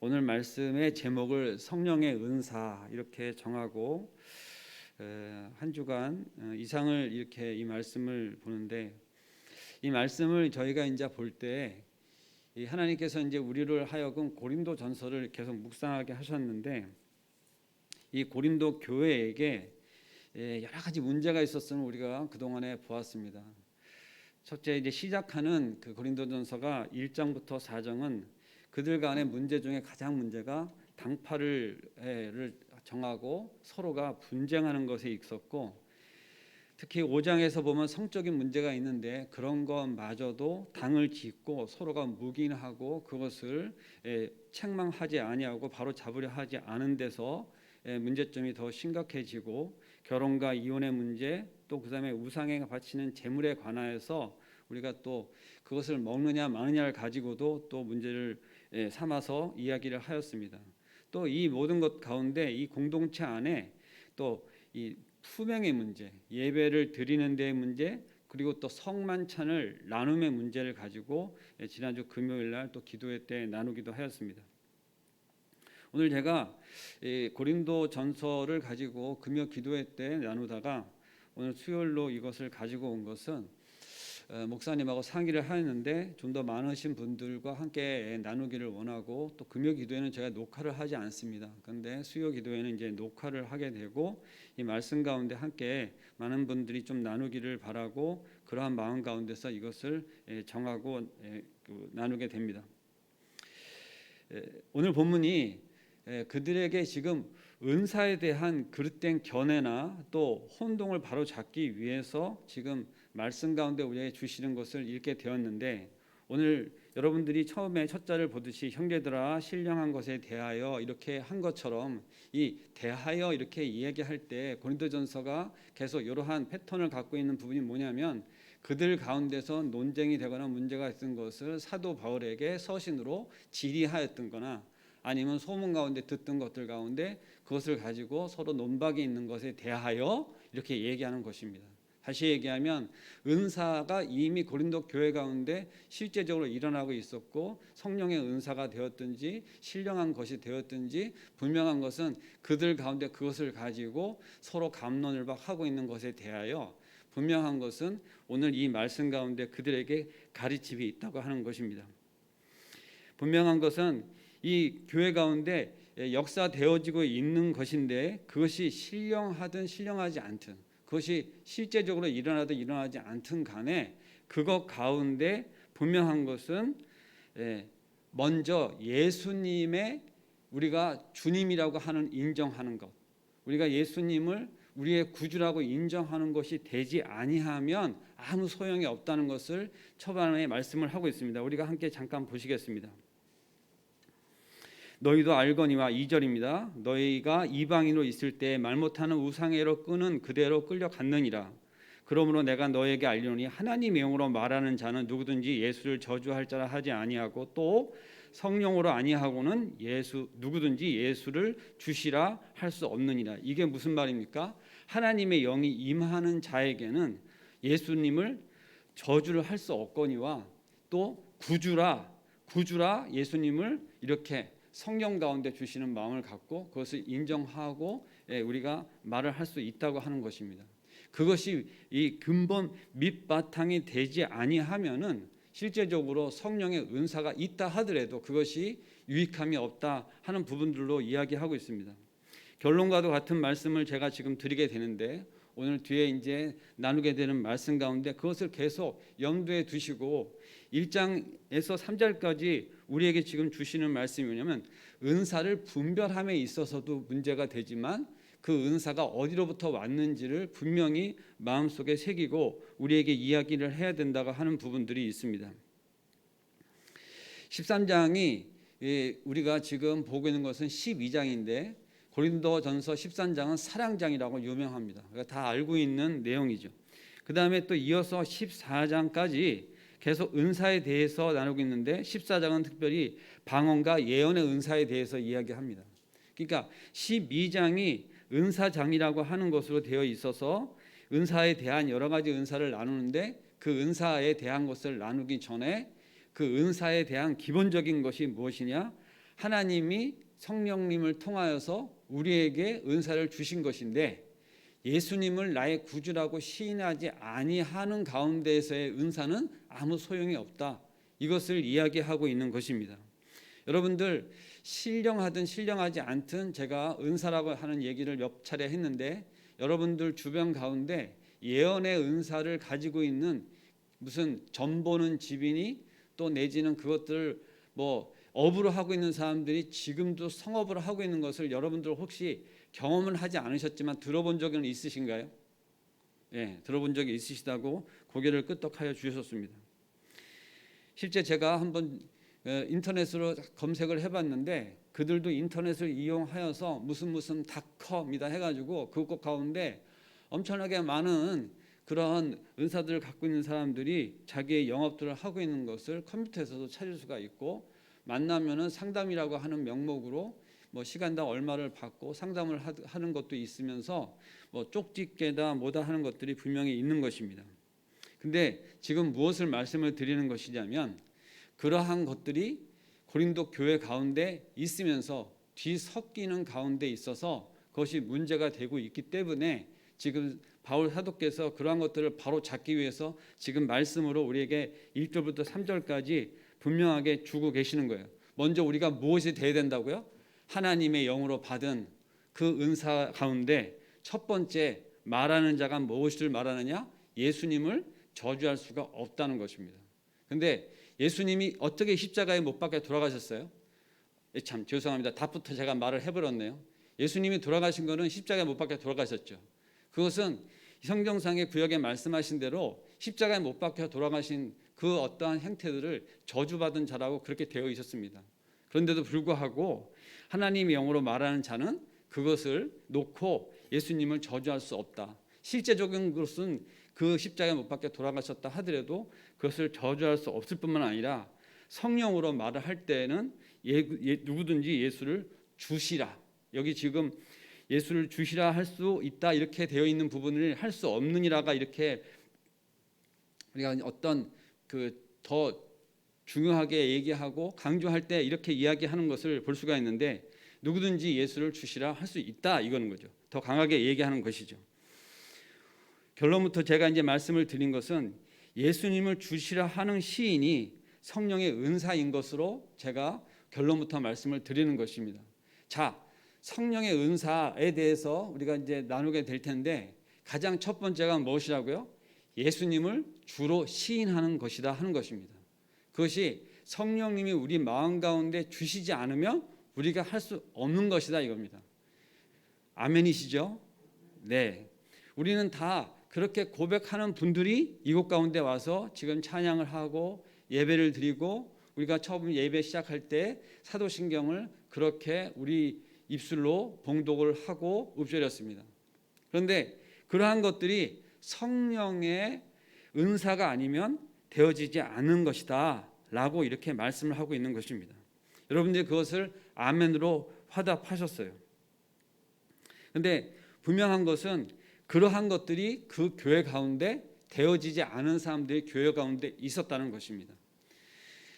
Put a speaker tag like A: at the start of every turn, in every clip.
A: 오늘 말씀의 제목을 성령의 은사 이렇게 정하고 한 주간 이상을 이렇게 이 말씀을 보는데, 이 말씀을 저희가 이제 볼 때 하나님께서 이제 우리를 하여금 고린도 전서를 계속 묵상하게 하셨는데, 이 고린도 교회에게 여러 가지 문제가 있었음을 우리가 그동안에 보았습니다. 첫째, 이제 시작하는 그 고린도전서가 1장부터 4장은 그들 간의 문제 중에 가장 문제가 당파를 정하고 서로가 분쟁하는 것에 있었고, 특히 5장에서 보면 성적인 문제가 있는데 그런 것마저도 당을 짓고 서로가 묵인하고 그것을 책망하지 아니하고 바로 잡으려 하지 않은 데서 문제점이 더 심각해지고, 결혼과 이혼의 문제, 또 그다음에 우상에 바치는 재물에 관하여서 우리가 또 그것을 먹느냐 마느냐를 가지고도 또 문제를 삼아서 이야기를 하였습니다. 또 이 모든 것 가운데 이 공동체 안에 또 이 품행의 문제, 예배를 드리는 데의 문제, 그리고 또 성만찬을 나눔의 문제를 가지고 지난주 금요일 날 또 기도회 때 나누기도 하였습니다. 오늘 제가 고린도 전서를 가지고 금요 기도회 때 나누다가 오늘 수요일로 이것을 가지고 온 것은 목사님하고 상의를 하였는데 좀 더 많으신 분들과 함께 나누기를 원하고, 또 금요 기도회는 제가 녹화를 하지 않습니다. 그런데 수요 기도회는 이제 녹화를 하게 되고 이 말씀 가운데 함께 많은 분들이 좀 나누기를 바라고, 그러한 마음 가운데서 이것을 정하고 나누게 됩니다. 오늘 본문이 그들에게 지금 은사에 대한 그릇된 견해나 또 혼동을 바로잡기 위해서 지금 말씀 가운데 우리에게 주시는 것을 읽게 되었는데, 오늘 여러분들이 처음에 첫 절을 보듯이 형제들아 신령한 것에 대하여 이렇게 한 것처럼, 이 대하여 이렇게 이야기할 때 고린도전서가 계속 이러한 패턴을 갖고 있는 부분이 뭐냐면, 그들 가운데서 논쟁이 되거나 문제가 있던 것을 사도 바울에게 서신으로 질의하였던 거나, 아니면 소문 가운데 듣던 것들 가운데 그것을 가지고 서로 논박이 있는 것에 대하여 이렇게 얘기하는 것입니다. 다시 얘기하면 은사가 이미 고린도 교회 가운데 실제적으로 일어나고 있었고, 성령의 은사가 되었든지 신령한 것이 되었든지 분명한 것은 그들 가운데 그것을 가지고 서로 갑론을 하고 있는 것에 대하여 분명한 것은 오늘 이 말씀 가운데 그들에게 가르침이 있다고 하는 것입니다. 분명한 것은 이 교회 가운데 역사되어지고 있는 것인데, 그것이 신령하든 신령하지 않든, 그것이 실제적으로 일어나든 일어나지 않든 간에 그것 가운데 분명한 것은 먼저 예수님의, 우리가 주님이라고 하는 인정하는 것, 우리가 예수님을 우리의 구주라고 인정하는 것이 되지 아니하면 아무 소용이 없다는 것을 초반에 말씀을 하고 있습니다. 우리가 함께 잠깐 보시겠습니다. 너희도 알거니와 2절입니다. 너희가 이방인으로 있을 때 말 못하는 우상에로 끄는 그대로 끌려갔느니라. 그러므로 내가 너에게 알리노니 하나님의 영으로 말하는 자는 누구든지 예수를 저주할 자라 하지 아니하고, 또 성령으로 아니하고는 누구든지 예수를 주시라 할 수 없느니라. 이게 무슨 말입니까? 하나님의 영이 임하는 자에게는 예수님을 저주를 할 수 없거니와, 또 구주라 예수님을 이렇게 성령 가운데 주시는 마음을 갖고 그것을 인정하고 우리가 말을 할 수 있다고 하는 것입니다. 그것이 이 근본 밑바탕이 되지 아니하면은 실제적으로 성령의 은사가 있다 하더라도 그것이 유익함이 없다 하는 부분들로 이야기하고 있습니다. 결론과도 같은 말씀을 제가 지금 드리게 되는데, 오늘 뒤에 이제 나누게 되는 말씀 가운데 그것을 계속 염두에 두시고 1장에서 3절까지 우리에게 지금 주시는 말씀이 뭐냐면, 은사를 분별함에 있어서도 문제가 되지만 그 은사가 어디로부터 왔는지를 분명히 마음속에 새기고 우리에게 이야기를 해야 된다고 하는 부분들이 있습니다. 13장이 우리가 지금 보고 있는 것은 12장인데 고린도전서 13장은 사랑장이라고 유명합니다. 그러니까 다 알고 있는 내용이죠. 그 다음에 또 이어서 14장까지 계속 은사에 대해서 나누고 있는데, 14장은 특별히 방언과 예언의 은사에 대해서 이야기합니다. 그러니까 12장이 은사장이라고 하는 것으로 되어 있어서 은사에 대한 여러 가지 은사를 나누는데, 그 은사에 대한 것을 나누기 전에 그 은사에 대한 기본적인 것이 무엇이냐? 하나님이 성령님을 통하여서 우리에게 은사를 주신 것인데, 예수님을 나의 구주라고 시인하지 아니하는 가운데서의 은사는 아무 소용이 없다. 이것을 이야기하고 있는 것입니다. 여러분들, 신령하든 신령하지 않든 제가 은사라고 하는 얘기를 몇 차례 했는데, 여러분들 주변 가운데 예언의 은사를 가지고 있는 무슨 점 보는 집이니 또 내지는 그것들을 업으로 하고 있는 사람들이 지금도 성업을 하고 있는 것을 여러분들 혹시 경험은 하지 않으셨지만 들어본 적은 있으신가요? 예, 들어본 적이 있으시다고 고개를 끄덕하여 주셨습니다. 실제 제가 한번 인터넷으로 검색을 해봤는데, 그들도 인터넷을 이용하여서 무슨 닷컴이다 해가지고 그것 가운데 엄청나게 많은 그런 은사들을 갖고 있는 사람들이 자기의 영업들을 하고 있는 것을 컴퓨터에서도 찾을 수가 있고, 만나면은 상담이라고 하는 명목으로 시간당 얼마를 받고 상담을 하는 것도 있으면서 쪽집게다 뭐다 하는 것들이 분명히 있는 것입니다. 근데 지금 무엇을 말씀을 드리는 것이냐면, 그러한 것들이 고린도 교회 가운데 있으면서 뒤섞이는 가운데 있어서 그것이 문제가 되고 있기 때문에 지금 바울 사도께서 그러한 것들을 바로 잡기 위해서 지금 말씀으로 우리에게 1절부터 3절까지 분명하게 주고 계시는 거예요. 먼저 우리가 무엇이 돼야 된다고요? 하나님의 영으로 받은 그 은사 가운데 첫 번째 말하는 자가 무엇을 말하느냐? 예수님을 저주할 수가 없다는 것입니다. 근데 예수님이 어떻게 십자가에 못 박혀 돌아가셨어요? 참 죄송합니다. 답부터 제가 말을 해버렸네요. 예수님이 돌아가신 것은 십자가에 못 박혀 돌아가셨죠. 그것은 성경상의 구역에 말씀하신 대로 십자가에 못 박혀 돌아가신 그 어떠한 행태들을 저주받은 자라고 그렇게 되어 있었습니다. 그런데도 불구하고 하나님의 영으로 말하는 자는 그것을 놓고 예수님을 저주할 수 없다. 실제적인 것은 그 십자가에 못 박혀 돌아가셨다 하더라도 그것을 저주할 수 없을 뿐만 아니라 성령으로 말을 할 때에는 누구든지 예수를 주시라. 여기 지금 예수를 주시라 할 수 있다 이렇게 되어 있는 부분을 할 수 없느니라가 이렇게 우리가 어떤 더 중요하게 얘기하고 강조할 때 이렇게 이야기하는 것을 볼 수가 있는데, 누구든지 예수를 주시라 할 수 있다 이거는 거죠. 더 강하게 얘기하는 것이죠. 결론부터 제가 이제 말씀을 드린 것은 예수님을 주시라 하는 시인이 성령의 은사인 것으로 제가 결론부터 말씀을 드리는 것입니다. 자, 성령의 은사에 대해서 우리가 이제 나누게 될 텐데, 가장 첫 번째가 무엇이라고요? 예수님을 주로 시인하는 것이다 하는 것입니다. 그것이 성령님이 우리 마음 가운데 주시지 않으면 우리가 할 수 없는 것이다 이겁니다. 아멘이시죠? 네. 우리는 다 그렇게 고백하는 분들이 이곳 가운데 와서 지금 찬양을 하고 예배를 드리고, 우리가 처음 예배 시작할 때 사도신경을 그렇게 우리 입술로 봉독을 하고 읊조렸습니다. 그런데 그러한 것들이 성령의 은사가 아니면 되어지지 않은 것이다 라고 이렇게 말씀을 하고 있는 것입니다. 여러분들이 그것을 아멘으로 화답하셨어요. 그런데 분명한 것은 그러한 것들이 그 교회 가운데 되어지지 않은 사람들이 교회 가운데 있었다는 것입니다.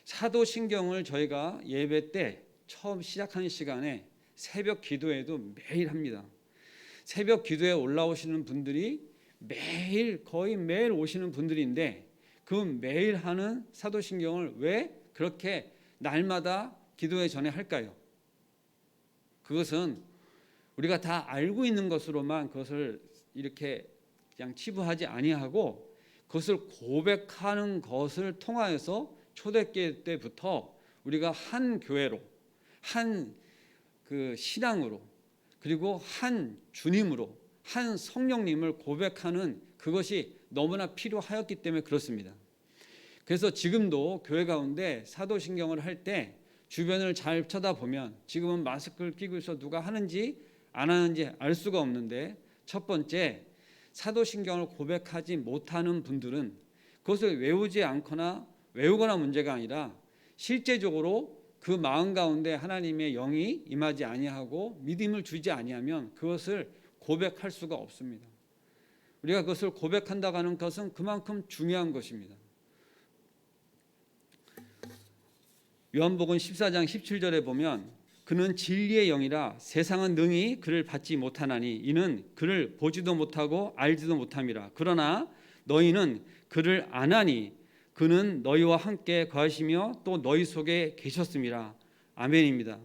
A: 사도신경을 저희가 예배 때 처음 시작하는 시간에 새벽 기도에도 매일 합니다. 새벽 기도에 올라오시는 분들이 거의 매일 오시는 분들인데, 그 매일 하는 사도신경을 왜 그렇게 날마다 기도회 전에 할까요? 그것은 우리가 다 알고 있는 것으로만 그것을 이렇게 그냥 치부하지 아니하고, 그것을 고백하는 것을 통하여서 초대교회 때부터 우리가 한 교회로, 한 신앙으로, 그리고 한 주님으로, 한 성령님을 고백하는 그것이 너무나 필요하였기 때문에 그렇습니다. 그래서 지금도 교회 가운데 사도신경을 할 때 주변을 잘 쳐다보면, 지금은 마스크를 끼고 있어 누가 하는지 안 하는지 알 수가 없는데, 첫 번째 사도신경을 고백하지 못하는 분들은 그것을 외우지 않거나 외우거나 문제가 아니라 실제적으로 그 마음 가운데 하나님의 영이 임하지 아니하고 믿음을 주지 아니하면 그것을 고백할 수가 없습니다. 우리가 그것을 고백한다고 하는 것은 그만큼 중요한 것입니다. 요한복음 14장 17절에 보면 그는 진리의 영이라 세상은 능히 그를 받지 못하나니 이는 그를 보지도 못하고 알지도 못함이라. 그러나 너희는 그를 아나니 그는 너희와 함께 거하시며 또 너희 속에 계셨음이라. 아멘입니다.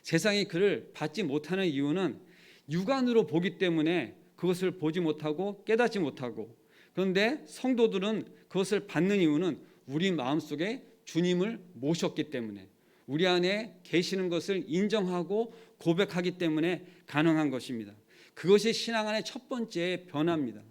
A: 세상이 그를 받지 못하는 이유는 육안으로 보기 때문에 그것을 보지 못하고 깨닫지 못하고, 그런데 성도들은 그것을 받는 이유는 우리 마음속에 주님을 모셨기 때문에, 우리 안에 계시는 것을 인정하고 고백하기 때문에 가능한 것입니다. 그것이 신앙 안의 첫 번째 변화입니다.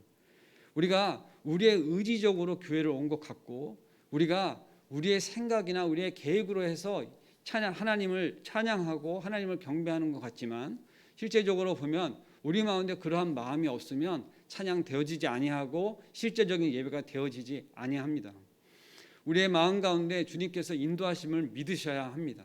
A: 우리가 우리의 의지적으로 교회를 온 것 같고, 우리가 우리의 생각이나 우리의 계획으로 해서 하나님을 찬양하고 하나님을 경배하는 것 같지만, 실제적으로 보면 우리 마음에 그러한 마음이 없으면 찬양되어지지 아니하고 실제적인 예배가 되어지지 아니합니다. 우리의 마음 가운데 주님께서 인도하심을 믿으셔야 합니다.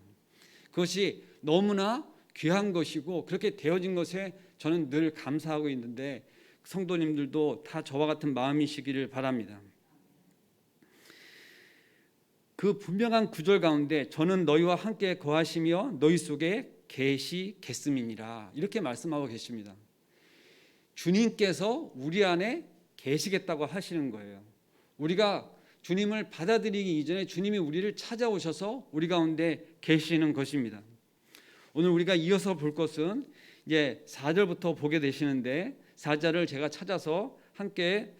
A: 그것이 너무나 귀한 것이고 그렇게 되어진 것에 저는 늘 감사하고 있는데, 성도님들도 다 저와 같은 마음이시기를 바랍니다. 그 분명한 구절 가운데 저는 너희와 함께 거하시며 너희 속에 계시겠음이니라, 이렇게 말씀하고 계십니다. 주님께서 우리 안에 계시겠다고 하시는 거예요. 우리가 주님을 받아들이기 이전에 주님이 우리를 찾아오셔서 우리 가운데 계시는 것입니다. 오늘 우리가 이어서 볼 것은 이제 4절부터 보게 되시는데, 4절을 제가 찾아서 함께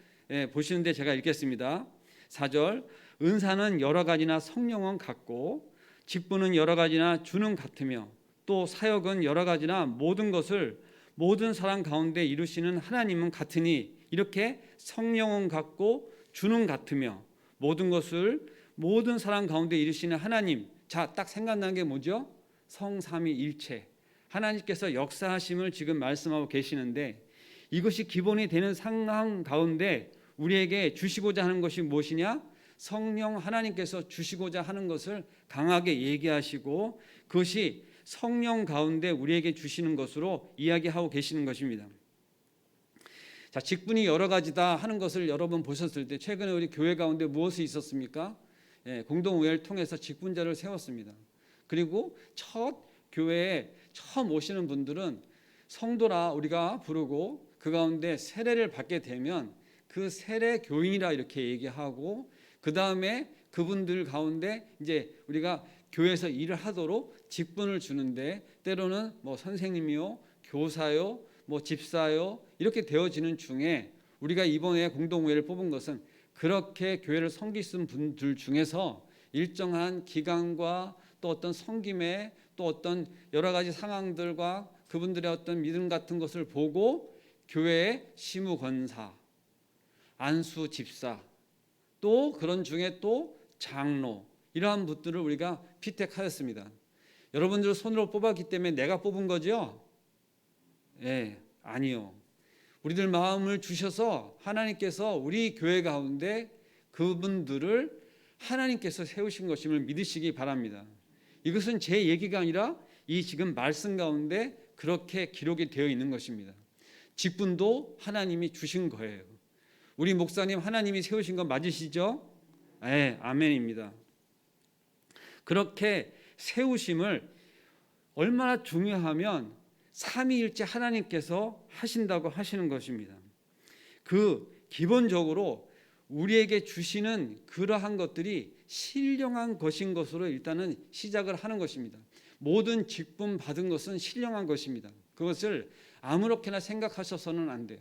A: 보시는데 제가 읽겠습니다. 4절, 은사는 여러 가지나 성령은 같고 직분은 여러 가지나 주는 같으며 또 사역은 여러 가지나 모든 것을 모든 사람 가운데 이루시는 하나님은 같으니 이렇게 성령은 같고 주는 같으며 모든 것을 모든 사람 가운데 이루시는 하나님. 자, 딱 생각나는 게 뭐죠? 성삼위일체, 하나님께서 역사하심을 지금 말씀하고 계시는데, 이것이 기본이 되는 상황 가운데 우리에게 주시고자 하는 것이 무엇이냐? 성령 하나님께서 주시고자 하는 것을 강하게 얘기하시고 그것이 성령 가운데 우리에게 주시는 것으로 이야기하고 계시는 것입니다. 자, 직분이 여러 가지다 하는 것을 여러분 보셨을 때 최근에 우리 교회 가운데 무엇이 있었습니까? 공동의회를 통해서 직분자를 세웠습니다. 그리고 첫 교회에 처음 오시는 분들은 성도라 우리가 부르고 그 가운데 세례를 받게 되면 그 세례 교인이라 이렇게 얘기하고, 그 다음에 그분들 가운데 이제 우리가 교회에서 일을 하도록 직분을 주는데, 때로는 뭐 선생님이요, 교사요, 뭐 집사요, 이렇게 되어지는 중에 우리가 이번에 공동회를 뽑은 것은 그렇게 교회를 섬기신 분들 중에서 일정한 기간과 또 어떤 섬김의 또 어떤 여러 가지 상황들과 그분들의 어떤 믿음 같은 것을 보고 교회의 시무권사, 안수 집사, 또 그런 중에 또 장로, 이러한 분들을 우리가 피택하였습니다. 여러분들 손으로 뽑았기 때문에 내가 뽑은 거죠? 아니요. 우리들 마음을 주셔서 하나님께서 우리 교회 가운데 그분들을 하나님께서 세우신 것임을 믿으시기 바랍니다. 이것은 제 얘기가 아니라 이 지금 말씀 가운데 그렇게 기록이 되어 있는 것입니다. 직분도 하나님이 주신 거예요. 우리 목사님 하나님이 세우신 건 맞으시죠? 아멘입니다. 그렇게 세우심을 얼마나 중요하면 삼위일체 하나님께서 하신다고 하시는 것입니다. 그 기본적으로 우리에게 주시는 그러한 것들이 신령한 것인 것으로 일단은 시작을 하는 것입니다. 모든 직분 받은 것은 신령한 것입니다. 그것을 아무렇게나 생각하셔서는 안 돼요.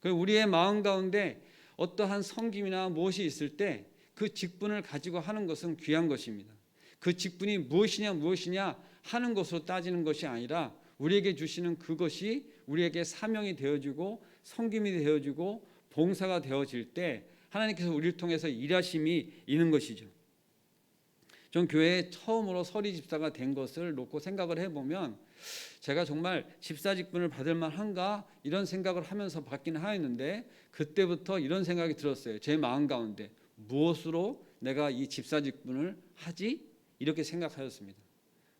A: 우리의 마음 가운데 어떠한 섬김이나 무엇이 있을 때 그 직분을 가지고 하는 것은 귀한 것입니다. 그 직분이 무엇이냐 하는 것으로 따지는 것이 아니라 우리에게 주시는 그것이 우리에게 사명이 되어지고 섬김이 되어지고 봉사가 되어질 때 하나님께서 우리를 통해서 일하심이 있는 것이죠. 전 교회에 처음으로 서리 집사가 된 것을 놓고 생각을 해보면 제가 정말 집사 직분을 받을 만한가 이런 생각을 하면서 받기는 하였는데, 그때부터 이런 생각이 들었어요. 제 마음 가운데 무엇으로 내가 이 집사 직분을 하지? 이렇게 생각하였습니다.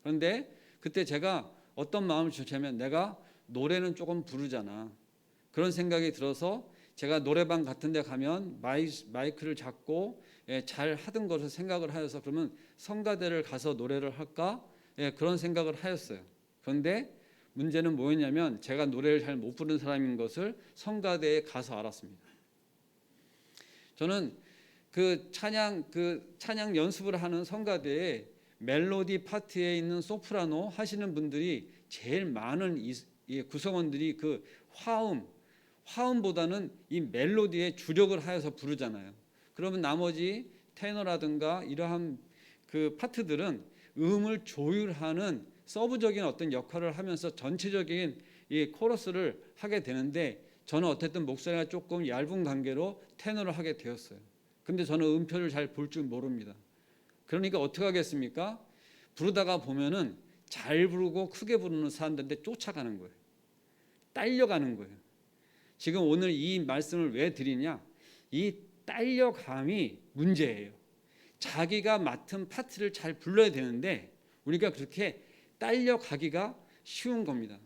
A: 그런데 그때 제가 어떤 마음을 주냐면 내가 노래는 조금 부르잖아. 그런 생각이 들어서 제가 노래방 같은 데 가면 마이크를 잡고 잘 하던 것을 생각을 하여서 그러면 성가대를 가서 노래를 할까? 예, 그런 생각을 하였어요. 그런데 문제는 뭐였냐면 제가 노래를 잘 못 부르는 사람인 것을 성가대에 가서 알았습니다. 저는 그 찬양 연습을 하는 성가대에 멜로디 파트에 있는 소프라노 하시는 분들이 제일 많은 이 구성원들이 그 화음보다는 이 멜로디에 주력을 하여서 부르잖아요. 그러면 나머지 테너라든가 이러한 그 파트들은 음을 조율하는 서브적인 어떤 역할을 하면서 전체적인 이 코러스를 하게 되는데 저는 어쨌든 목소리가 조금 얇은 관계로 테너를 하게 되었어요. 근데 저는 음표를 잘 볼 줄 모릅니다. 그러니까 어떻게 하겠습니까? 부르다가 보면은 잘 부르고 크게 부르는 사람들한테 쫓아가는 거예요. 딸려가는 거예요. 지금 오늘 이 말씀을 왜 드리냐? 이 딸려감이 문제예요. 자기가 맡은 파트를 잘 불러야 되는데 우리가 그렇게 딸려가기가 쉬운 겁니다.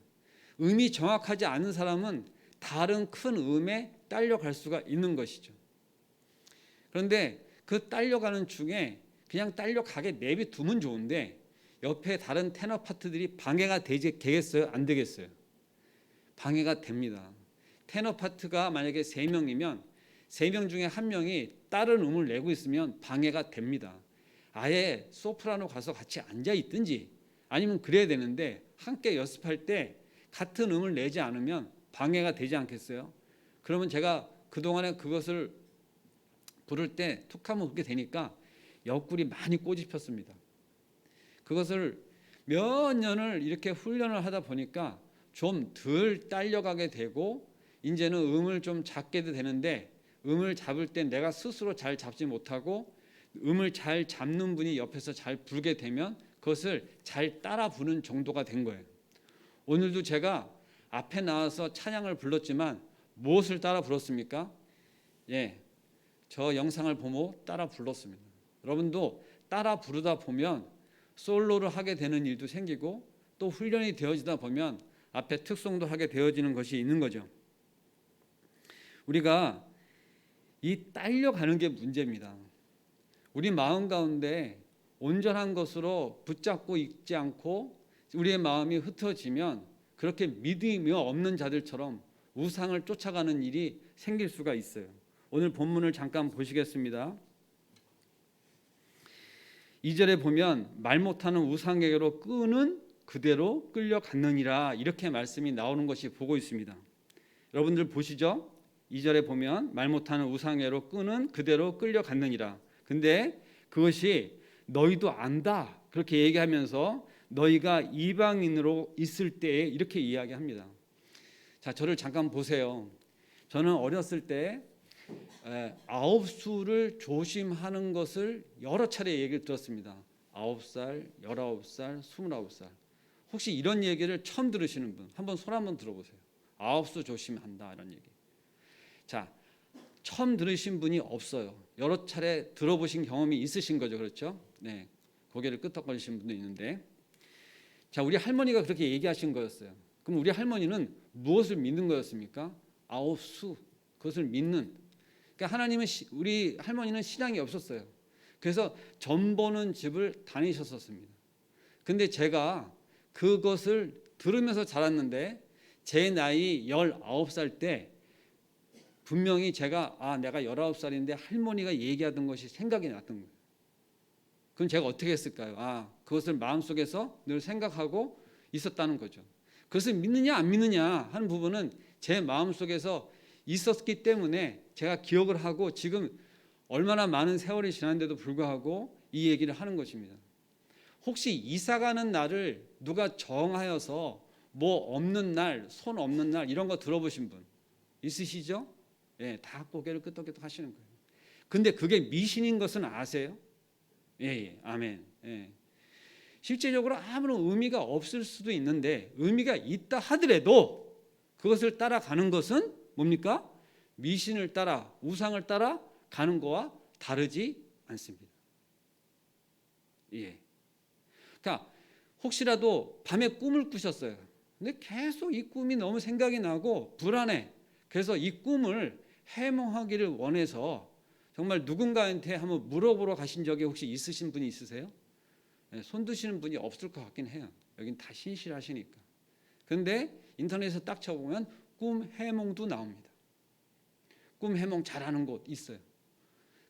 A: 음이 정확하지 않은 사람은 다른 큰 음에 딸려갈 수가 있는 것이죠. 그런데 그 딸려가는 중에 그냥 딸려가게 내비두면 좋은데 옆에 다른 테너 파트들이 방해가 되겠어요? 안 되겠어요? 방해가 됩니다. 테너 파트가 만약에 3명이면 3명 중에 1명이 다른 음을 내고 있으면 방해가 됩니다. 아예 소프라노 가서 같이 앉아 있든지 아니면 그래야 되는데 함께 연습할 때 같은 음을 내지 않으면 방해가 되지 않겠어요? 그러면 제가 그동안에 그것을 부를 때 툭하면 그렇게 되니까 옆구리 많이 꼬집혔습니다. 그것을 몇 년을 이렇게 훈련을 하다 보니까 좀 덜 딸려가게 되고 이제는 음을 좀 잡게도 되는데 음을 잡을 때 내가 스스로 잘 잡지 못하고 음을 잘 잡는 분이 옆에서 잘 부르게 되면 그것을 잘 따라 부는 정도가 된 거예요. 오늘도 제가 앞에 나와서 찬양을 불렀지만 무엇을 따라 불렀습니까? 예, 저 영상을 보고 따라 불렀습니다. 여러분도 따라 부르다 보면 솔로를 하게 되는 일도 생기고 또 훈련이 되어지다 보면 앞에 특송도 하게 되어지는 것이 있는 거죠. 우리가 이 딸려가는 게 문제입니다. 우리 마음 가운데 온전한 것으로 붙잡고 있지 않고 우리의 마음이 흩어지면 그렇게 믿음이 없는 자들처럼 우상을 쫓아가는 일이 생길 수가 있어요. 오늘 본문을 잠깐 보시겠습니다. 2절에 보면 말 못하는 우상에게로 끄는 그대로 끌려갔느니라 이렇게 말씀이 나오는 것이 보고 있습니다. 여러분들 보시죠. 2절에 보면 말 못하는 우상에게로 끄는 그대로 끌려갔느니라. 근데 그것이 너희도 안다 그렇게 얘기하면서 너희가 이방인으로 있을 때에 이렇게 이야기합니다. 자, 저를 잠깐 보세요. 저는 어렸을 때 아홉수를 조심하는 것을 여러 차례 얘기를 들었습니다. 9살, 19살, 29살. 혹시 이런 얘기를 처음 들으시는 분 한번 손 한번 들어보세요. 아홉수 조심한다 이런 얘기. 자, 처음 들으신 분이 없어요. 여러 차례 들어보신 경험이 있으신 거죠, 그렇죠? 네, 고개를 끄덕거리신 분도 있는데, 자, 우리 할머니가 그렇게 얘기하신 거였어요. 그럼 우리 할머니는 무엇을 믿는 거였습니까? 아홉수, 그것을 믿는. 그러니까 하나님은 우리 할머니는 신앙이 없었어요. 그래서 점 보는 집을 다니셨었습니다. 근데 제가 그것을 들으면서 자랐는데 제 나이 19살 때 분명히 제가 내가 19살인데 할머니가 얘기하던 것이 생각이 났던 거예요. 그럼 제가 어떻게 했을까요? 그것을 마음속에서 늘 생각하고 있었다는 거죠. 그것을 믿느냐 안 믿느냐 하는 부분은 제 마음속에서 있었기 때문에 제가 기억을 하고 지금 얼마나 많은 세월이 지났는데도 불구하고 이 얘기를 하는 것입니다. 혹시 이사가는 날을 누가 정하여서 뭐 없는 날, 손 없는 날 이런 거 들어보신 분 있으시죠? 예, 다 고개를 끄덕끄덕 하시는 거예요. 근데 그게 미신인 것은 아세요? 예, 아멘. 예. 실제적으로 아무런 의미가 없을 수도 있는데 의미가 있다 하더라도 그것을 따라가는 것은 뭡니까? 미신을 따라 우상을 따라 가는 거와 다르지 않습니다. 예. 그러니까 혹시라도 밤에 꿈을 꾸셨어요. 근데 계속 이 꿈이 너무 생각이 나고 불안해. 그래서 이 꿈을 해몽하기를 원해서 정말 누군가한테 한번 물어보러 가신 적이 혹시 있으신 분이 있으세요? 손 드시는 분이 없을 것 같긴 해요. 여긴 다 신실하시니까. 그런데 인터넷에서 딱 쳐보면 꿈 해몽도 나옵니다. 꿈 해몽 잘하는 곳 있어요.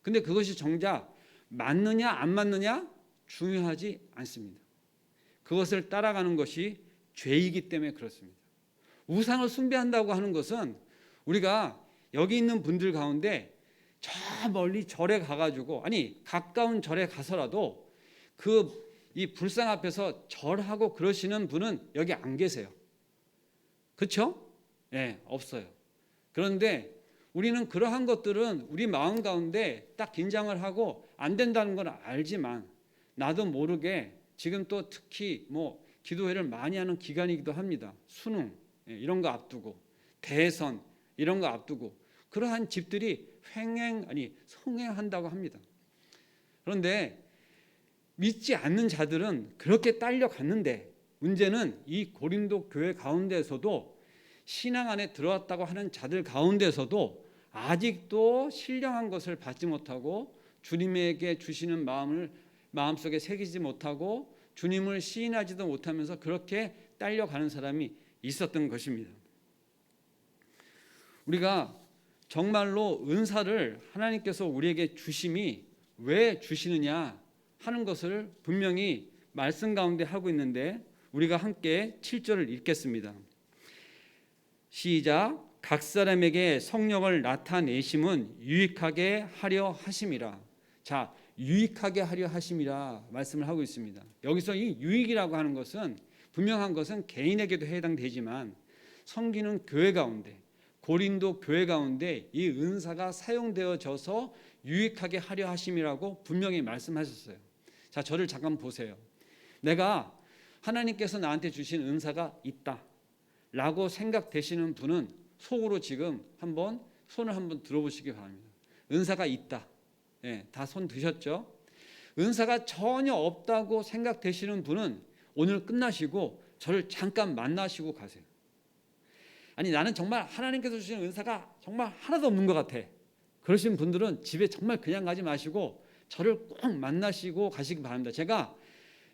A: 근데 그것이 정작 맞느냐 안 맞느냐 중요하지 않습니다. 그것을 따라가는 것이 죄이기 때문에 그렇습니다. 우상을 숭배한다고 하는 것은 우리가 여기 있는 분들 가운데 저 멀리 절에 가가지고, 아니 가까운 절에 가서라도 이 불상 앞에서 절하고 그러시는 분은 여기 안 계세요. 그렇죠? 네, 없어요. 그런데 우리는 그러한 것들은 우리 마음 가운데 딱 긴장을 하고 안 된다는 건 알지만 나도 모르게 지금 또 특히 기도회를 많이 하는 기간이기도 합니다. 수능 이런 거 앞두고, 대선 이런 거 앞두고 그러한 집들이 성행한다고 합니다. 그런데 믿지 않는 자들은 그렇게 딸려갔는데, 문제는 이 고린도 교회 가운데서도 신앙 안에 들어왔다고 하는 자들 가운데서도 아직도 신령한 것을 받지 못하고 주님에게 주시는 마음을 마음속에 새기지 못하고 주님을 시인하지도 못하면서 그렇게 딸려가는 사람이 있었던 것입니다. 우리가 정말로 은사를 하나님께서 우리에게 주심이 왜 주시느냐 하는 것을 분명히 말씀 가운데 하고 있는데, 우리가 함께 7절을 읽겠습니다. 시작. 각 사람에게 성령을 나타내심은 유익하게 하려 하심이라. 자, 유익하게 하려 하심이라 말씀을 하고 있습니다. 여기서 이 유익이라고 하는 것은 분명한 것은 개인에게도 해당되지만 섬기는 교회 가운데, 고린도 교회 가운데 이 은사가 사용되어져서 유익하게 하려 하심이라고 분명히 말씀하셨어요. 자, 저를 잠깐 보세요. 내가 하나님께서 나한테 주신 은사가 있다 라고 생각되시는 분은 속으로 지금 손을 한번 들어보시기 바랍니다. 은사가 있다. 다 손 드셨죠? 은사가 전혀 없다고 생각되시는 분은 오늘 끝나시고 저를 잠깐 만나시고 가세요. 아니, 나는 정말 하나님께서 주신 은사가 정말 하나도 없는 것 같아. 그러신 분들은 집에 정말 그냥 가지 마시고 저를 꼭 만나시고 가시기 바랍니다. 제가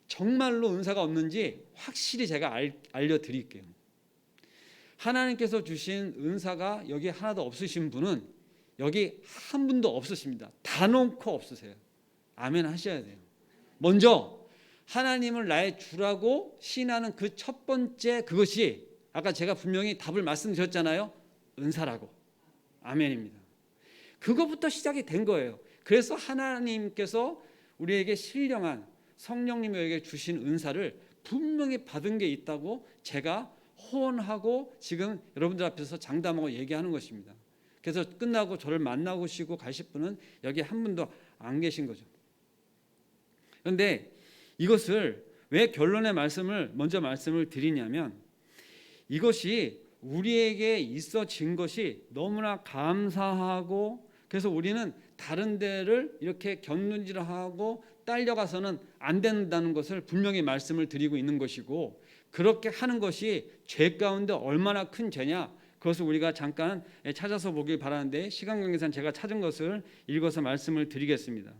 A: 정말로 은사가 없는지 확실히 제가 알려드릴게요. 하나님께서 주신 은사가 여기 하나도 없으신 분은 여기 한 분도 없으십니다. 다 놓고 없으세요. 아멘 하셔야 돼요. 먼저 하나님을 나의 주라고 신하는 그 첫 번째, 그것이 아까 제가 분명히 답을 말씀드렸잖아요. 은사라고. 아멘입니다. 그것부터 시작이 된 거예요. 그래서 하나님께서 우리에게 신령한 성령님에게 주신 은사를 분명히 받은 게 있다고 제가 호언하고 지금 여러분들 앞에서 장담하고 얘기하는 것입니다. 그래서 끝나고 저를 만나시고 가실 분은 여기 한 분도 안 계신 거죠. 그런데 이것을 왜 결론의 말씀을 먼저 말씀을 드리냐면, 이것이 우리에게 있어진 것이 너무나 감사하고, 그래서 우리는 다른 데를 이렇게 곁눈질하고 딸려가서는 안 된다는 것을 분명히 말씀을 드리고 있는 것이고, 그렇게 하는 것이 죄 가운데 얼마나 큰 죄냐, 그것을 우리가 잠깐 찾아서 보길 바라는데, 시간 관계상 제가 찾은 것을 읽어서 말씀을 드리겠습니다.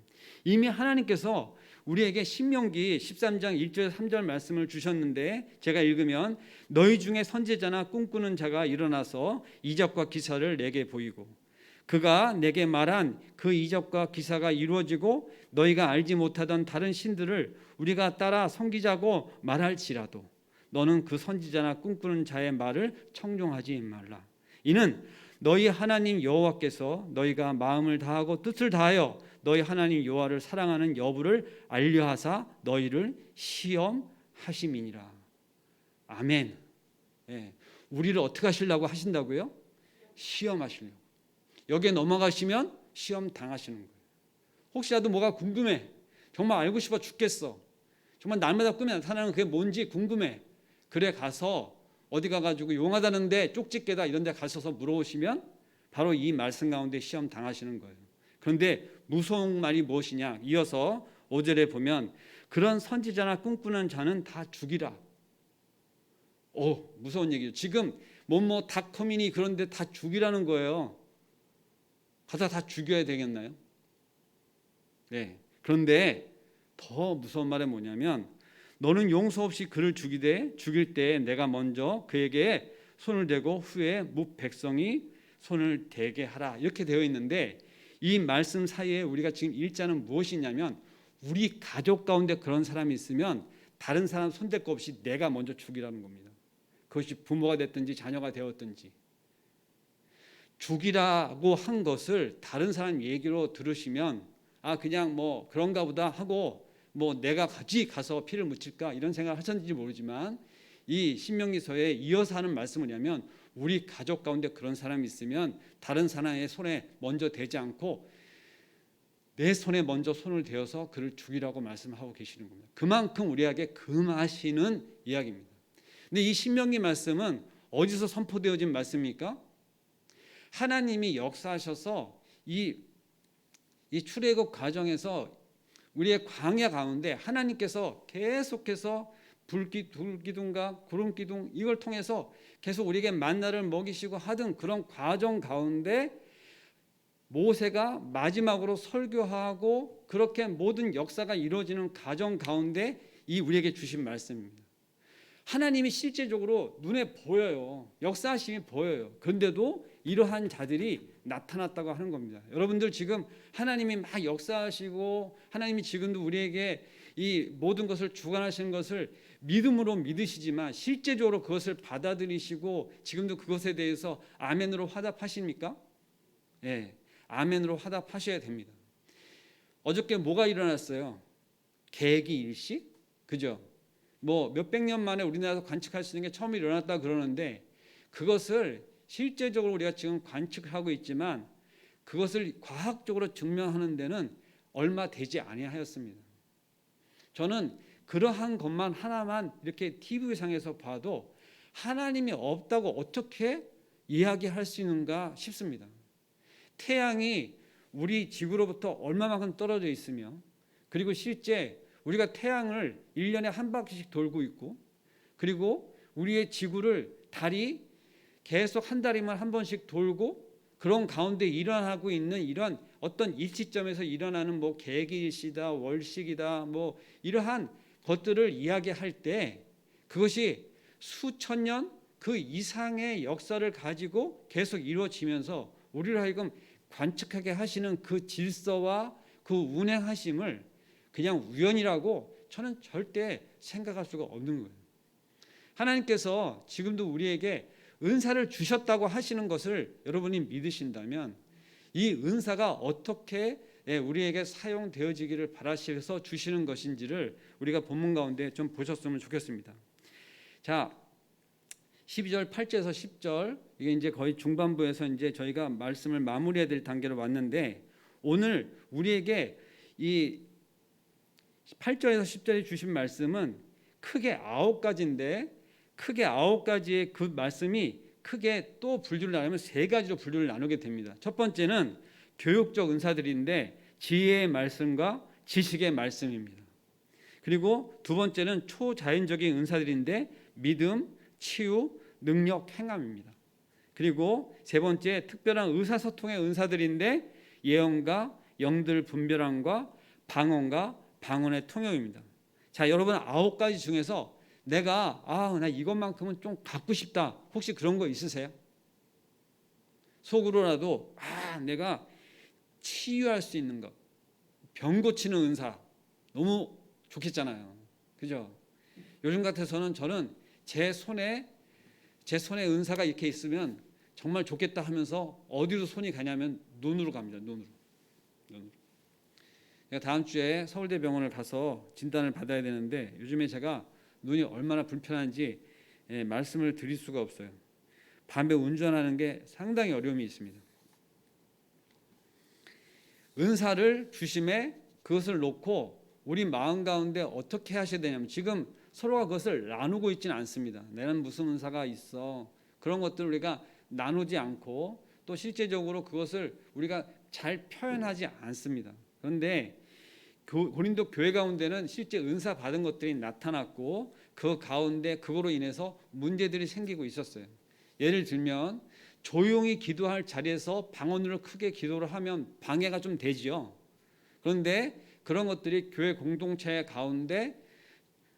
A: 이미 하나님께서 우리에게 신명기 13장 1절 3절 말씀을 주셨는데, 제가 읽으면 너희 중에 선지자나 꿈꾸는 자가 일어나서 이적과 기사를 내게 보이고 그가 내게 말한 그 이적과 기사가 이루어지고 너희가 알지 못하던 다른 신들을 우리가 따라 섬기자고 말할지라도 너는 그 선지자나 꿈꾸는 자의 말을 청종하지 말라. 이는 너희 하나님 여호와께서 너희가 마음을 다하고 뜻을 다하여 너희 하나님 여호와를 사랑하는 여부를 알려하사 너희를 시험하심이니라. 아멘. 우리를 어떻게 하시려고 하신다고요? 시험하시려고. 여기에 넘어가시면 시험 당하시는 거예요. 혹시라도 뭐가 궁금해, 정말 알고 싶어 죽겠어, 정말 날마다 꿈에 나타나는 그게 뭔지 궁금해, 그래 가서 어디 가가지고 용하다는데 쪽집게다 이런 데 가셔서 물어보시면 바로 이 말씀 가운데 시험 당하시는 거예요. 그런데 무서운 말이 무엇이냐, 이어서 5절에 보면 그런 선지자나 꿈꾸는 자는 다 죽이라. 무서운 얘기죠. 지금 닷컴이니 그런데 다 죽이라는 거예요. 가서 다 죽여야 되겠나요? 네. 그런데 더 무서운 말은 뭐냐면 너는 용서 없이 그를 죽일 때 내가 먼저 그에게 손을 대고 후에 뭇 백성이 손을 대게 하라 이렇게 되어 있는데 이 말씀 사이에 우리가 지금 일자는 무엇이냐면 우리 가족 가운데 그런 사람이 있으면 다른 사람 손댈 거 없이 내가 먼저 죽이라는 겁니다. 그것이 부모가 됐든지 자녀가 되었든지 죽이라고 한 것을 다른 사람 얘기로 들으시면 아 그냥 뭐 그런가 보다 하고 뭐 내가 가서 피를 묻힐까 이런 생각을 하셨는지 모르지만 이 신명기서에 이어서 하는 말씀은 뭐냐면 우리 가족 가운데 그런 사람이 있으면 다른 사람의 손에 먼저 대지 않고 내 손에 먼저 손을 대어서 그를 죽이라고 말씀하고 계시는 겁니다. 그만큼 우리에게 금하시는 이야기입니다. 근데 이 신명기 말씀은 어디서 선포되어진 말씀입니까? 하나님이 역사하셔서 이 출애굽 과정에서 우리의 광야 가운데 하나님께서 계속해서 불기둥과 구름기둥 이걸 통해서 계속 우리에게 만나를 먹이시고 하던 그런 과정 가운데 모세가 마지막으로 설교하고 그렇게 모든 역사가 이루어지는 과정 가운데 이 우리에게 주신 말씀입니다. 하나님이 실제적으로 눈에 보여요. 역사하심이 보여요. 그런데도 이러한 자들이 나타났다고 하는 겁니다. 여러분들 지금 하나님이 막 역사하시고 하나님이 지금도 우리에게 이 모든 것을 주관하시는 것을 믿음으로 믿으시지만 실제적으로 그것을 받아들이시고 지금도 그것에 대해서 아멘으로 화답하십니까? 예, 아멘으로 화답하셔야 됩니다. 어저께 뭐가 일어났어요? 계기 일식? 그죠? 뭐 몇백 년 만에 우리나라에서 관측할 수 있는 게 처음 일어났다 그러는데 그것을 실제적으로 우리가 지금 관측하고 있지만 그것을 과학적으로 증명하는 데는 얼마 되지 아니하였습니다. 저는 그러한 것만 하나만 이렇게 TV상에서 봐도 하나님이 없다고 어떻게 이야기할 수 있는가 싶습니다. 태양이 우리 지구로부터 얼마만큼 떨어져 있으며 그리고 실제 우리가 태양을 1년에 한 바퀴씩 돌고 있고 그리고 우리의 지구를 달이 계속 한 달이면 한 번씩 돌고 그런 가운데 일어나고 있는 이런 어떤 일시점에서 일어나는 뭐 개기일시다 월식이다 뭐 이러한 것들을 이야기할 때 그것이 수천 년 그 이상의 역사를 가지고 계속 이루어지면서 우리를 하여금 관측하게 하시는 그 질서와 그 운행하심을 그냥 우연이라고 저는 절대 생각할 수가 없는 거예요. 하나님께서 지금도 우리에게 은사를 주셨다고 하시는 것을 여러분이 믿으신다면 이 은사가 어떻게 우리에게 사용되어지기를 바라셔서 주시는 것인지를 우리가 본문 가운데 좀 보셨으면 좋겠습니다. 자, 12절 8절에서 10절 이게 이제 거의 중반부에서 이제 저희가 말씀을 마무리해야 될 단계로 왔는데 오늘 우리에게 이 8절에서 10절에 주신 말씀은 크게 9가지인데 크게 9가지의 그 말씀이 크게 또 분류를 나누면 3가지로 분류를 나누게 됩니다. 첫 번째는 교육적 은사들인데 지혜의 말씀과 지식의 말씀입니다. 그리고 두 번째는 초자연적인 은사들인데 믿음, 치유, 능력, 행함입니다. 그리고 세 번째 특별한 의사소통의 은사들인데 예언과 영들 분별함과 방언과 방언의 통역입니다. 자, 여러분 9가지 중에서 내가 나 이것만큼은 좀 갖고 싶다. 혹시 그런 거 있으세요? 속으로라도 내가 치유할 수 있는 것, 병 고치는 은사 너무 좋겠잖아요. 그죠? 요즘 같아서는 저는 제 손에 은사가 이렇게 있으면 정말 좋겠다 하면서 어디로 손이 가냐면 눈으로 갑니다. 눈으로. 다음 주에 서울대병원을 가서 진단을 받아야 되는데 요즘에 제가 눈이 얼마나 불편한지 말씀을 드릴 수가 없어요. 밤에 운전하는 게 상당히 어려움이 있습니다. 은사를 주심에 그것을 놓고 우리 마음 가운데 어떻게 하셔야 되냐면 지금 서로가 그것을 나누고 있지는 않습니다. 나는 무슨 은사가 있어. 그런 것들을 우리가 나누지 않고 또 실제적으로 그것을 우리가 잘 표현하지 않습니다. 그런데 고린도 교회 가운데는 실제 은사 받은 것들이 나타났고 그 가운데 그거로 인해서 문제들이 생기고 있었어요. 예를 들면 조용히 기도할 자리에서 방언으로 크게 기도를 하면 방해가 좀 되지요. 그런데 그런 것들이 교회 공동체 가운데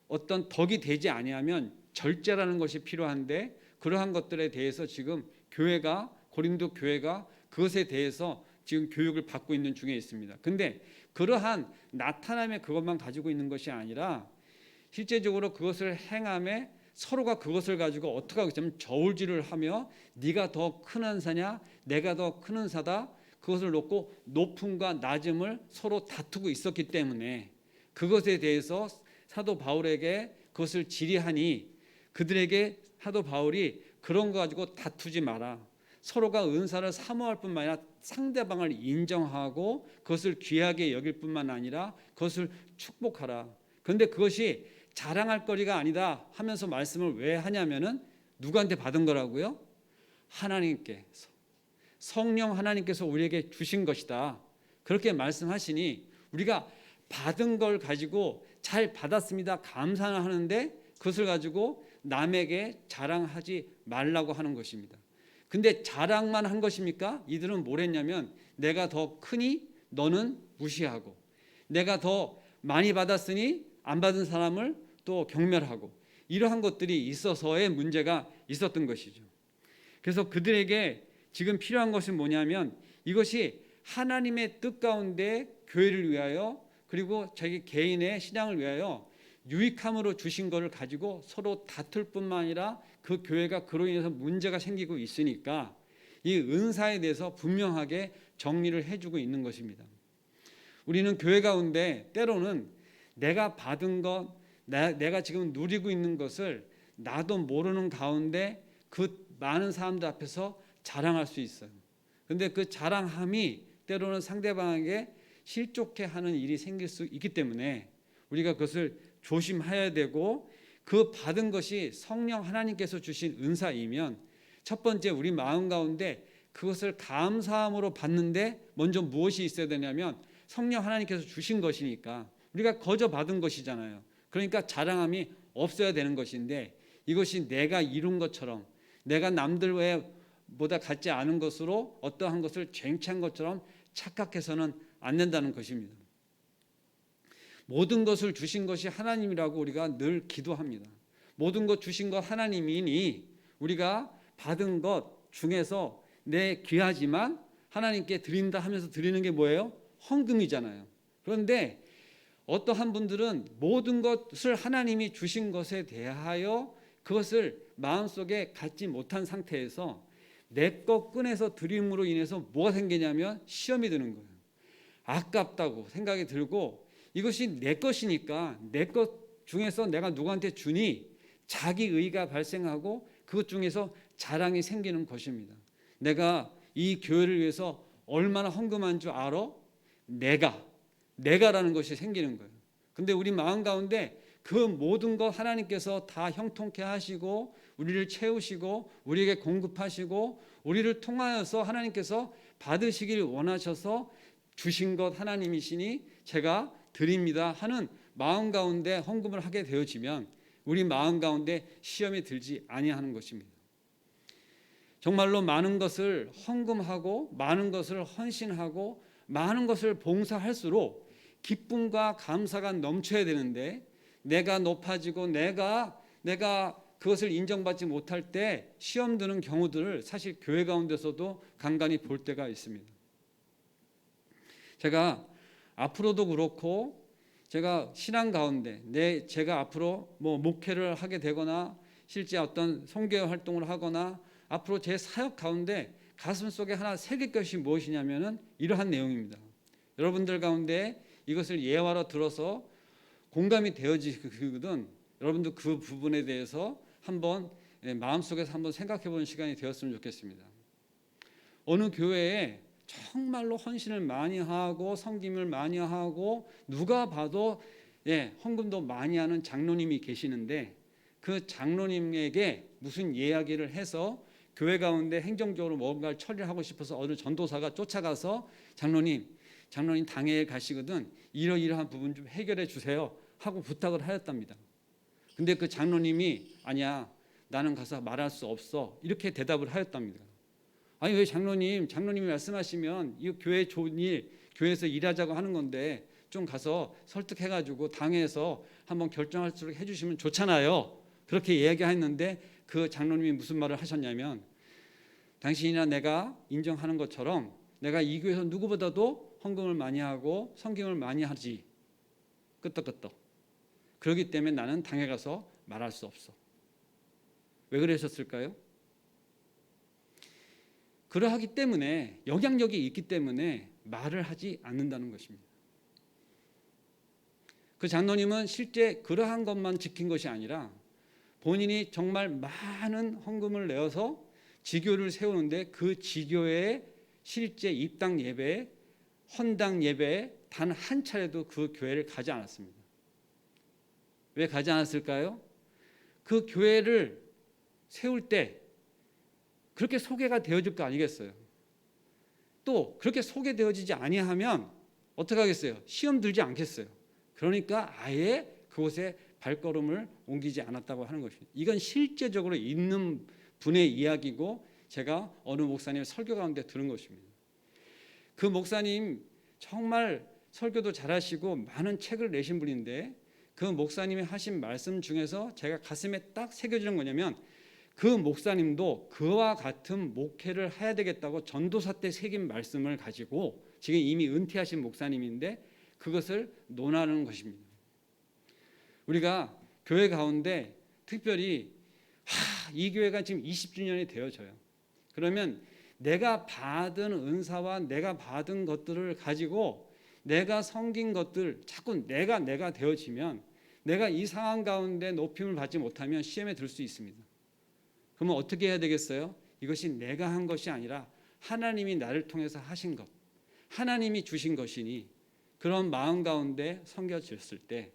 A: 어떤 덕이 되지 아니하면 절제라는 것이 필요한데, 그러한 것들에 대해서 지금 교회가, 고린도 교회가 그것에 대해서 지금 교육을 받고 있는 중에 있습니다. 근데 그러한 나타남의 그것만 가지고 있는 것이 아니라 실제적으로 그것을 행함에 서로가 그것을 가지고 어떻게 하겠냐면 저울질을 하며 네가 더 큰 은사냐 내가 더 큰 은사다, 그것을 놓고 높음과 낮음을 서로 다투고 있었기 때문에 그것에 대해서 사도 바울에게 그것을 질의하니, 그들에게 사도 바울이 그런 거 가지고 다투지 마라, 서로가 은사를 사모할 뿐만 아니라 상대방을 인정하고 그것을 귀하게 여길 뿐만 아니라 그것을 축복하라. 그런데 그것이 자랑할 거리가 아니다 하면서 말씀을 왜 하냐면은 누구한테 받은 거라고요? 하나님께서, 성령 하나님께서 우리에게 주신 것이다, 그렇게 말씀하시니 우리가 받은 걸 가지고 잘 받았습니다 감사하는데 그것을 가지고 남에게 자랑하지 말라고 하는 것입니다. 근데 자랑만 한 것입니까? 이들은 뭘 했냐면 내가 더 크니 너는 무시하고, 내가 더 많이 받았으니 안 받은 사람을 또 경멸하고, 이러한 것들이 있어서의 문제가 있었던 것이죠. 그래서 그들에게 지금 필요한 것은 뭐냐면 이것이 하나님의 뜻 가운데 교회를 위하여 그리고 자기 개인의 신앙을 위하여 유익함으로 주신 것을 가지고 서로 다툴 뿐만 아니라 그 교회가 그로 인해서 문제가 생기고 있으니까 이 은사에 대해서 분명하게 정리를 해주고 있는 것입니다. 우리는 교회 가운데 때로는 내가 받은 것, 내가 지금 누리고 있는 것을 나도 모르는 가운데 그 많은 사람들 앞에서 자랑할 수 있어요. 그런데 그 자랑함이 때로는 상대방에게 실족해 하는 일이 생길 수 있기 때문에 우리가 그것을 조심해야 되고, 그 받은 것이 성령 하나님께서 주신 은사이면 첫 번째 우리 마음 가운데 그것을 감사함으로 받는데 먼저 무엇이 있어야 되냐면 성령 하나님께서 주신 것이니까 우리가 거저 받은 것이잖아요. 그러니까 자랑함이 없어야 되는 것인데 이것이 내가 이룬 것처럼, 내가 남들 보다 같지 않은 것으로 어떠한 것을 쟁취한 것처럼 착각해서는 안 된다는 것입니다. 모든 것을 주신 것이 하나님이라고 우리가 늘 기도합니다. 모든 것 주신 것 하나님이니 우리가 받은 것 중에서 내 귀하지만 하나님께 드린다 하면서 드리는 게 뭐예요? 헌금이잖아요. 그런데 어떠한 분들은 모든 것을 하나님이 주신 것에 대하여 그것을 마음속에 갖지 못한 상태에서 내 것 꺼내서 드림으로 인해서 뭐가 생기냐면 시험이 드는 거예요. 아깝다고 생각이 들고, 이것이 내 것이니까 내 것 중에서 내가 누구한테 주니 자기 의가 발생하고 그것 중에서 자랑이 생기는 것입니다. 내가 이 교회를 위해서 얼마나 헌금한 줄 알아? 내가라는 것이 생기는 거예요. 근데 우리 마음 가운데 그 모든 것 하나님께서 다 형통케 하시고 우리를 채우시고 우리에게 공급하시고 우리를 통하여서 하나님께서 받으시길 원하셔서 주신 것 하나님이시니 제가 드립니다 하는 마음 가운데 헌금을 하게 되어지면 우리 마음 가운데 시험이 들지 아니하는 것입니다. 정말로 많은 것을 헌금하고 많은 것을 헌신하고 많은 것을 봉사할수록 기쁨과 감사가 넘쳐야 되는데 내가 높아지고 내가 그것을 인정받지 못할 때 시험 드는 경우들을 사실 교회 가운데서도 간간히 볼 때가 있습니다. 제가 앞으로도 그렇고 제가 신앙 가운데 제가 앞으로 목회를 하게 되거나 실제 어떤 선교 활동을 하거나 앞으로 제 사역 가운데 가슴속에 하나 새길 것이 무엇이냐면은 이러한 내용입니다. 여러분들 가운데 이것을 예화로 들어서 공감이 되어지거든 여러분도 그 부분에 대해서 한번 마음속에서 한번 생각해 보는 시간이 되었으면 좋겠습니다. 어느 교회에 정말로 헌신을 많이 하고 섬김을 많이 하고 누가 봐도 헌금도 많이 하는 장로님이 계시는데 그 장로님에게 무슨 이야기를 해서 교회 가운데 행정적으로 뭔가를 처리를 하고 싶어서 어느 전도사가 쫓아가서 장로님 당회에 가시거든 이러이러한 부분 좀 해결해 주세요 하고 부탁을 하였답니다. 근데 그 장로님이 아니야 나는 가서 말할 수 없어 이렇게 대답을 하였답니다. 아니 왜 장로님이 말씀하시면 이 교회 좋은 일 교회에서 일하자고 하는 건데 좀 가서 설득해가지고 당회에서 한번 결정할 수 있게 해주시면 좋잖아요. 그렇게 이야기했는데 그 장로님이 무슨 말을 하셨냐면, 당신이나 내가 인정하는 것처럼 내가 이 교회에서 누구보다도 헌금을 많이 하고 성경을 많이 하지. 끄떡끄떡. 그렇기 때문에 나는 당에 가서 말할 수 없어. 왜 그러셨을까요? 그러하기 때문에, 영향력이 있기 때문에 말을 하지 않는다는 것입니다. 그 장로님은 실제 그러한 것만 지킨 것이 아니라 본인이 정말 많은 헌금을 내어서 지교를 세우는데 그 지교의 실제 입당 예배, 헌당 예배에 단 한 차례도 그 교회를 가지 않았습니다. 왜 가지 않았을까요? 그 교회를 세울 때 그렇게 소개가 되어질 거 아니겠어요? 또 그렇게 소개되어지지 아니하면 어떻게 하겠어요? 시험 들지 않겠어요? 그러니까 아예 그곳에 발걸음을 옮기지 않았다고 하는 것입니다. 이건 실제적으로 있는 분의 이야기고 제가 어느 목사님의 설교 가운데 들은 것입니다. 그 목사님 정말 설교도 잘하시고 많은 책을 내신 분인데, 그 목사님이 하신 말씀 중에서 제가 가슴에 딱 새겨지는 거냐면, 그 목사님도 그와 같은 목회를 해야 되겠다고 전도사 때 새긴 말씀을 가지고 지금 이미 은퇴하신 목사님인데 그것을 논하는 것입니다. 우리가 교회 가운데 특별히 이 교회가 지금 20주년이 되어져요. 그러면 내가 받은 은사와 내가 받은 것들을 가지고 내가 섬긴 것들, 자꾸 내가 되어지면 내가 이 상황 가운데 높임을 받지 못하면 시험에 들 수 있습니다. 그러면 어떻게 해야 되겠어요? 이것이 내가 한 것이 아니라 하나님이 나를 통해서 하신 것, 하나님이 주신 것이니 그런 마음 가운데 섬겨졌을 때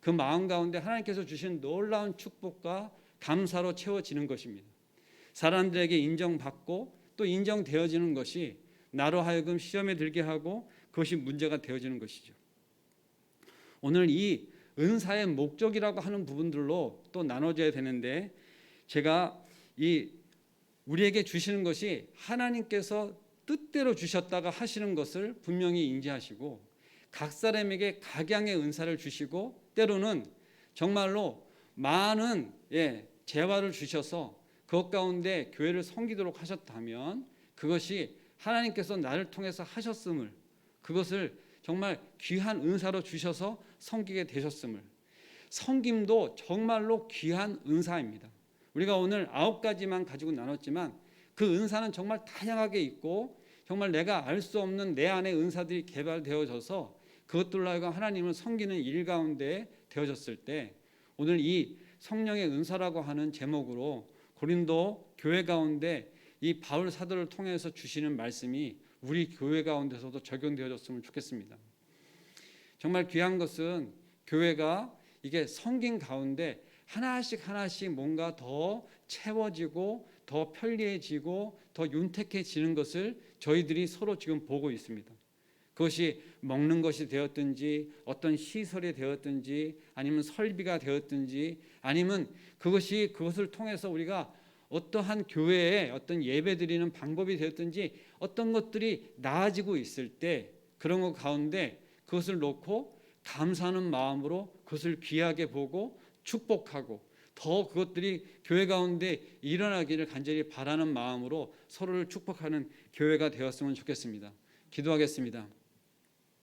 A: 그 마음 가운데 하나님께서 주신 놀라운 축복과 감사로 채워지는 것입니다. 사람들에게 인정받고 또 인정되어지는 것이 나로 하여금 시험에 들게 하고 그것이 문제가 되어지는 것이죠. 오늘 이 은사의 목적이라고 하는 부분들로 또 나눠져야 되는데, 제가 이 우리에게 주시는 것이 하나님께서 뜻대로 주셨다가 하시는 것을 분명히 인지하시고 각 사람에게 각양의 은사를 주시고 때로는 정말로 많은 재화를 주셔서 그것 가운데 교회를 섬기도록 하셨다면 그것이 하나님께서 나를 통해서 하셨음을, 그것을 정말 귀한 은사로 주셔서 섬기게 되셨음을, 섬김도 정말로 귀한 은사입니다. 우리가 오늘 9가지만 가지고 나눴지만 그 은사는 정말 다양하게 있고 정말 내가 알 수 없는 내 안의 은사들이 개발되어져서 그것들로 하여금 하나님을 섬기는 일 가운데 되어졌을 때, 오늘 이 성령의 은사라고 하는 제목으로 고린도 교회 가운데 이 바울 사도를 통해서 주시는 말씀이 우리 교회 가운데서도 적용되어졌으면 좋겠습니다. 정말 귀한 것은 교회가 이게 섬긴 가운데 하나씩 뭔가 더 채워지고 더 편리해지고 더 윤택해지는 것을 저희들이 서로 지금 보고 있습니다. 그것이 먹는 것이 되었든지 어떤 시설이 되었든지 아니면 설비가 되었든지 아니면 그것을 통해서 우리가 어떠한 교회에 어떤 예배 드리는 방법이 되었든지 어떤 것들이 나아지고 있을 때 그런 것 가운데 그것을 놓고 감사하는 마음으로 그것을 귀하게 보고 축복하고 더 그것들이 교회 가운데 일어나기를 간절히 바라는 마음으로 서로를 축복하는 교회가 되었으면 좋겠습니다. 기도하겠습니다.